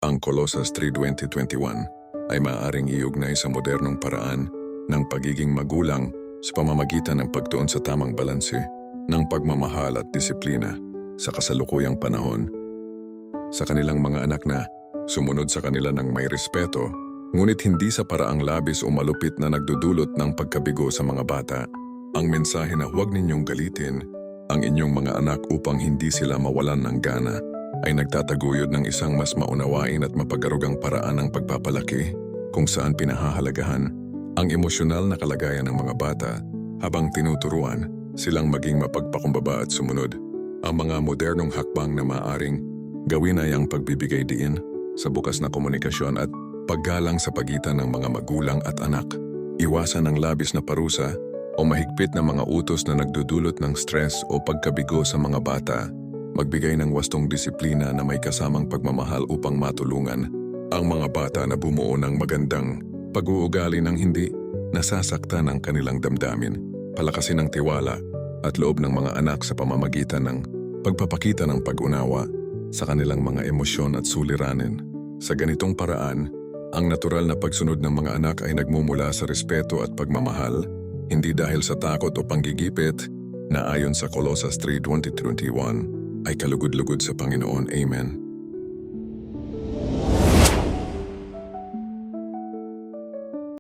Ang Colossus 3:20-21 ay maaaring iugnay sa modernong paraan ng pagiging magulang sa pamamagitan ng pagtuon sa tamang balanse ng pagmamahal at disiplina sa kasalukuyang panahon. Sa kanilang mga anak na sumunod sa kanila ng may respeto, ngunit hindi sa paraang labis o malupit na nagdudulot ng pagkabigo sa mga bata. Ang mensahe na huwag ninyong galitin ang inyong mga anak upang hindi sila mawalan ng gana ay nagtataguyod ng isang mas maunawain at mapagarugang paraan ng pagpapalaki kung saan pinahahalagahan ang emosyonal na kalagayan ng mga bata habang tinuturuan silang maging mapagpakumbaba at sumunod. Ang mga modernong hakbang na maaaring gawin ay ang pagbibigay diin sa bukas na komunikasyon at paggalang sa pagitan ng mga magulang at anak. Iwasan ang labis na parusa o mahigpit na mga utos na nagdudulot ng stress o pagkabigo sa mga bata. Magbigay ng wastong disiplina na may kasamang pagmamahal upang matulungan ang mga bata na bumuo ng magandang pag-uugali ng hindi nasasaktan ang kanilang damdamin. Palakasin ang tiwala at loob ng mga anak sa pamamagitan ng pagpapakita ng pag-unawa sa kanilang mga emosyon at suliranin. Sa ganitong paraan, ang natural na pagsunod ng mga anak ay nagmumula sa respeto at pagmamahal, hindi dahil sa takot o panggigipit na ayon sa Colossus 3:20-21 ay kalugod-lugod sa Panginoon. Amen.